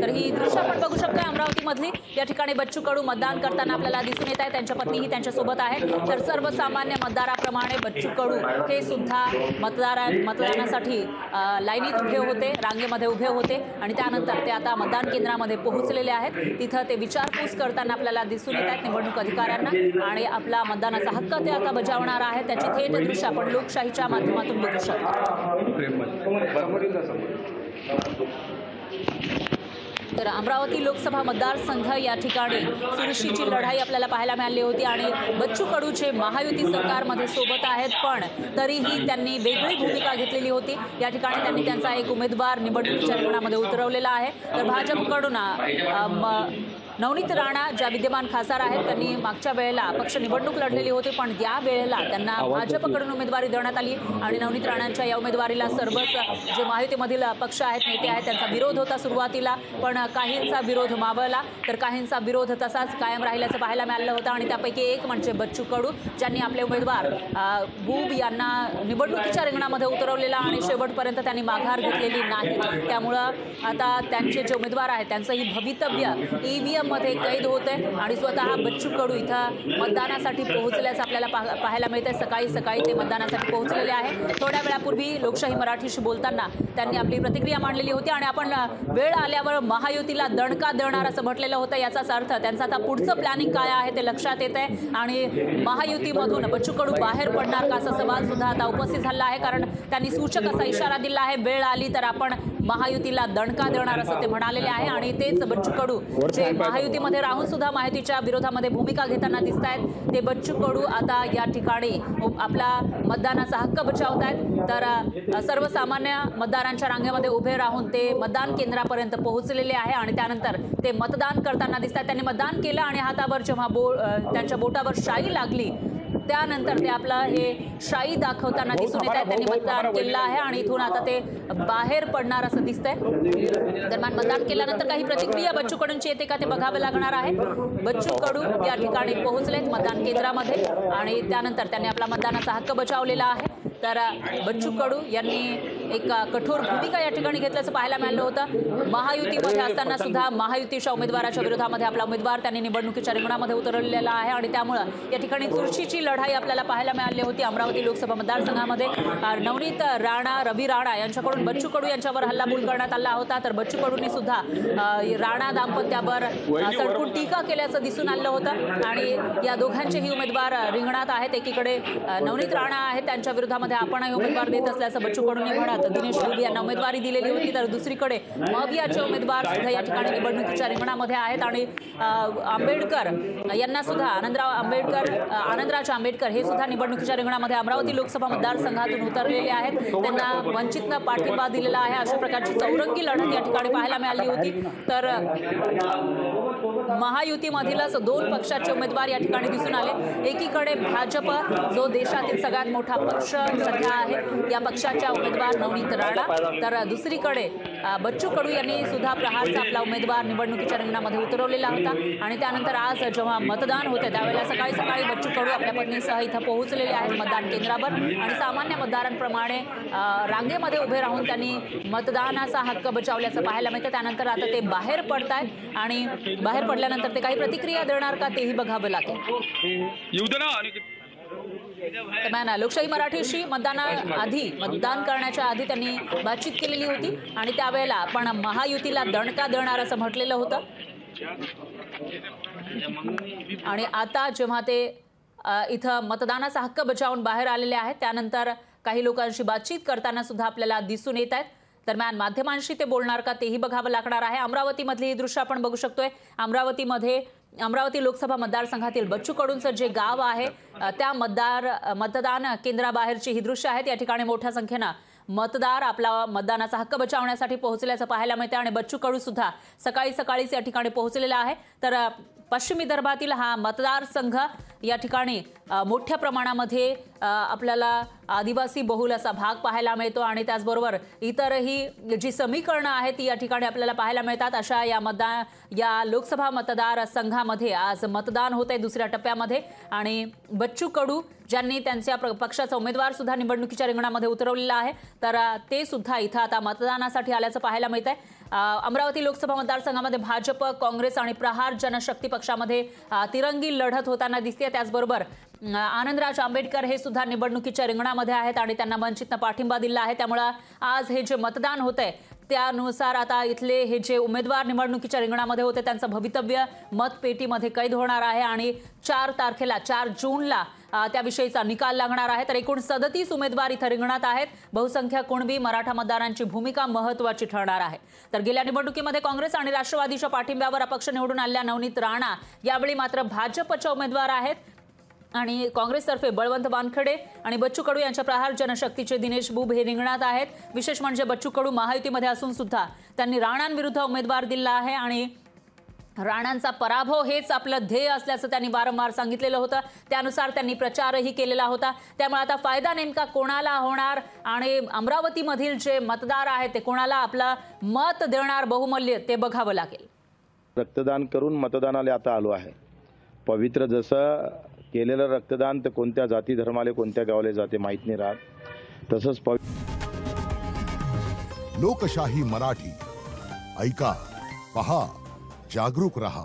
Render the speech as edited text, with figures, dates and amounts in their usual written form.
तर ही दृश्य आपण बघू शकतो अमरावतीमधली। या ठिकाणी बच्चू कडू मतदान करताना आपल्याला दिसून येत आहे, त्यांच्या पत्नीही त्यांच्यासोबत आहेत। तर सर्वसामान्य मतदाराप्रमाणे बच्चू कडू हे सुद्धा मतदानासाठी लाईनीत उभे होते, रांगेमध्ये उभे होते आणि त्यानंतर ते आता मतदान केंद्रामध्ये पोहोचलेले आहेत। तिथं ते विचारपूस करताना आपल्याला दिसून येत आहेत निवडणूक अधिकाऱ्यांना आणि आपला मतदानाचा हक्क ते आता बजावणार आहेत। त्याची थेट दृश्य आपण लोकशाहीच्या माध्यमातून बघू शकतो। तर अमरावती लोकसभा मतदारसंघ या ठिकाणी चुरशीची लढाई आपल्याला पाहायला मिळाली होती आणि बच्चू कडूचे महायुती सरकारमध्ये सोबत आहेत, पण तरीही त्यांनी वेगळी भूमिका घेतलेली होती। या ठिकाणी त्यांनी त्यांचा एक उमेदवार निवडणुकीच्या रिंगणामध्ये उतरवलेला आहे। तर भाजपकडून नवनीत राणा ज्या विद्यमान खासदार आहेत त्यांनी मागच्या वेळेला अपक्ष निवडणूक लढलेली होती, पण या वेळेला त्यांना भाजपकडून उमेदवारी देण्यात आली आणि नवनीत राणांच्या या उमेदवारीला सर्वच जे महायुतीमधील पक्ष आहेत, नेते आहेत, त्यांचा विरोध होता सुरुवातीला, पण काहींचा विरोध मावळला तर काहींचा विरोध तसाच कायम राहिल्याचं पाहायला मिळालं होतं आणि त्यापैकी एक म्हणजे बच्चू कडू ज्यांनी आपले उमेदवार बुब यांना निवडणुकीच्या रिंगणामध्ये उतरवलेला आणि शेवटपर्यंत त्यांनी माघार घेतलेली नाही। त्यामुळं आता त्यांचे जे उमेदवार आहेत त्यांचंही भवितव्य ईव्हीएम मध्ये कैद होते आणि स्वतः बच्चू कडू इथं मतदानासाठी पोहोचल्याचं आपल्याला पाहायला मिळते। सकाळी ते मतदानासाठी पोहोचलेले आहेत। थोड्या वेळापूर्वी लोकशाही मराठीशी बोलताना त्यांनी आपली प्रतिक्रिया मांडलेली होती आणि आपण वेळ आल्यावर महायुतीला दणका देणार असं म्हटलेलं होतं। याचाच अर्थ त्यांचं आता पुढचं प्लॅनिंग काय आहे ते लक्षात येत आहे आणि महायुतीमधून बच्चू कडू बाहेर पडणार का असा सवाल सुद्धा आता उपस्थित झाला आहे, कारण त्यांनी सूचक असा इशारा दिला आहे, वेळ आली तर आपण महायुतीला दणका देणार असं ते म्हणालेले आहे। आणि तेच बच्चू कडू जे महायुतीमध्ये राहून सुद्धा महायुतीच्या विरोधामध्ये भूमिका घेताना दिसत आहेत, ते बच्चू कडू आता या ठिकाणी आपला मतदानाचा हक्क बजावत आहेत। तर सर्वसामान्य मतदारांच्या रांगेमध्ये उभे राहून ते मतदान केंद्रापर्यंत पोहोचलेले आहे आणि त्यानंतर ते मतदान करताना दिसत आहेत। त्यांनी मतदान केलं आणि हातावर जेव्हा त्यांच्या बोटावर शाई लागली त्यानंतर ते आपलं हे शाई दाखवताना दिसून येत आहे। त्यांनी मतदान केलं आहे आणि इथून आता ते बाहेर पडणार असं दिसतंय। दरम्यान मतदान केल्यानंतर काही प्रतिक्रिया बच्चू कडूंची येते का ते बघावे लागणार आहे। बच्चू कडू या ठिकाणी पोहोचलेत मतदान केंद्रामध्ये आणि त्यानंतर त्यांनी आपला मतदानाचा हक्क बजावलेला आहे। तर बच्चू कडू यांनी एक कठोर भूमिका या ठिकाणी घेतल्याचं पाहायला मिळालं होतं। महायुतीमध्ये असताना सुद्धा महायुतीच्या उमेदवाराच्या विरोधामध्ये आपला उमेदवार त्यांनी निवडणुकीच्या रिंगणामध्ये उतरलेला आहे आणि त्यामुळं या ठिकाणी चुरशीची लढाई आपल्याला पाहायला मिळाली होती। अमरावती लोकसभा मतदारसंघामध्ये नवनीत राणा, रवी राणा यांच्याकडून बच्चू कडू यांच्यावर हल्लाबोल करण्यात आला होता। तर बच्चू कडूंनी सुद्धा राणा दाम्पत्यावर सडकून टीका केल्याचं दिसून आलं होतं आणि या दोघांचेही उमेदवार रिंगणात आहेत। एकीकडे नवनीत राणा आहेत, त्यांच्या विरोधामध्ये आपणही उमेदवार देत असल्याचं बच्चू कडूंनी म्हणत दिनेश बुब यांना उमेदवारी दिलेली होती। तर दुसरीकडे मवियाचे उमेदवार सुद्धा या ठिकाणी निवडणुकीच्या रिंगणामध्ये आहेत आणि आंबेडकर यांना सुद्धा आनंदराज आंबेडकर हे सुद्धा निवडणुकीच्या रिंगणामध्ये अमरावती लोकसभा मतदारसंघातून उतरलेले आहेत। त्यांना वंचितनं पाठिंबा दिलेला आहे। अशा प्रकारची चौरंगी लढत या ठिकाणी पाहायला मिळाली होती। तर महायुतीमधीलच दोन पक्षाचे उमेदवार या ठिकाणी दिसून आले। एकीकडे भाजप जो देशातील सगळ्यात मोठा पक्ष सध्या आहे, या पक्षाच्या उमेदवार नवनीत राणा, तर दुसरीकडे बच्चू कडू यांनी सुद्धा प्रहारचा आपला उमेदवार निवडणुकीच्या रिंगणामध्ये उतरवलेला होता आणि त्यानंतर आज जेव्हा मतदान होते त्यावेळेला सकाळी बच्चू कडू आपल्या पत्नीसह इथं पोहोचलेले आहेत मतदान केंद्रावर आणि सामान्य मतदारांप्रमाणे रांगेमध्ये उभे राहून त्यांनी मतदानाचा हक्क बजावल्याचं पाहायला मिळतं। त्यानंतर आता ते बाहेर पडतायत आणि बाहेर पडल्यानंतर ते काही प्रतिक्रिया देणार का तेही बघावं लागेल। दरम्यान लोकशाही मराठीशी मतदान करण्याच्या आधी त्यांनी बातचीत केलेली होती आणि त्यावेळेला आपण महायुतीला दणका देणार असं म्हटलेलं होतं आणि आता जेव्हा ते इथं मतदानाचा हक्क बजावून बाहेर आलेले आहेत त्यानंतर काही लोकांशी बातचीत करताना सुद्धा आपल्याला दिसून येत आहेत। दरम्यान माध्यमांशी ते बोलणार का तेही बघावं लागणार आहे। अमरावतीमधली ही दृश्य आपण बघू शकतोय। अमरावती लोकसभा मतदारसंघातील बच्चू कडूंचं जे गाव आहे त्या मतदान केंद्राबाहेरची ही दृश्य आहेत। या ठिकाणी मोठ्या संख्येनं मतदार आपला मतदानाचा हक्क बजावण्यासाठी पोहोचल्याचं पाहायला मिळते आणि बच्चू कडू सुद्धा सकाळीच या ठिकाणी पोहोचलेला आहे। तर पश्चिम विदर्भातील हा मतदारसंघ या ठिकाणी मोठ्या प्रमाणामध्ये आपल्याला आदिवासी बहुल असा भाग पाहायला मिळतो आणि त्याचबरोबर इतरही जी समीकरणं आहेत ती या ठिकाणी आपल्याला पाहायला मिळतात। अशा या लोकसभा मतदार संघामध्ये आज मतदान होते दुसऱ्या टप्प्यामध्ये आणि बच्चू कडू ज्यांनी त्यांच्या पक्षाचा उमेदवार सुद्धा निवडणुकीच्या रिंगणामध्ये उतरवलेला आहे तर ते सुद्धा इथं आता मतदानासाठी आल्याचं पाहायला मिळत आहे। अमरावती लोकसभा मतदारसंघामध्ये भाजप, काँग्रेस आणि प्रहार जनशक्ती पक्षामध्ये तिरंगी लढत होताना दिसते। त्याचबरोबर आनंदराज आंबेडकर हे सुद्धा निवडणुकीच्या रिंगणामध्ये आहेत आणि त्यांना वंचितनं पाठिंबा दिला आहे। त्यामुळे आज हे जे मतदान होतंय त्यानुसार आता इथले हे जे उमेदवार निवडणुकीच्या रिंगणामध्ये होते त्यांचं भवितव्य मतपेटीमध्ये कैद होणार आहे आणि 4 तारखेला 4 जूनला त्याविषयीचा निकाल लागणार आहे। तर एकूण 37 उमेदवार इथं रिंगणात आहेत। बहुसंख्याक कुणबी मराठा मतदारांची भूमिका महत्त्वाची ठरणार आहे। तर गेल्या निवडणुकीमध्ये काँग्रेस आणि राष्ट्रवादीच्या पाठिंब्यावर अपक्ष निवडून आलेल्या नवनीत राणा यावेळी मात्र भाजपच्या उमेदवार आहेत आणि काँग्रेसतर्फे बळवंत वानखेडे आणि बच्चू कडू यांच्या प्रहार जनशक्तीचे दिनेश बुब हे रिंगणात आहेत। विशेष म्हणजे बच्चू कडू महायुतीमध्ये असून सुद्धा त्यांनी राणांविरुद्ध उमेदवार दिला आहे आणि राणांचा पराभव हेच आपलं ध्येय असल्याचं त्यांनी वारंवार सांगितलेलं होतं। त्यानुसार त्यांनी प्रचारही केलेला होता। त्यामुळे आता फायदा नेमका कोणाला होणार आणि अमरावतीमधील जे मतदार आहेत ते कोणाला आपलं मत देणार बहुमूल्य ते बघावं लागेल। रक्तदान करून मतदानाला आता आलो आहे। पवित्र जसं केलेलं रक्तदान तर कोणत्या जाती धर्माले कोणत्या गावाला जाते माहित नाही राहत तसंच लोकशाही मराठी ऐका, पहा, जागरूक रहा।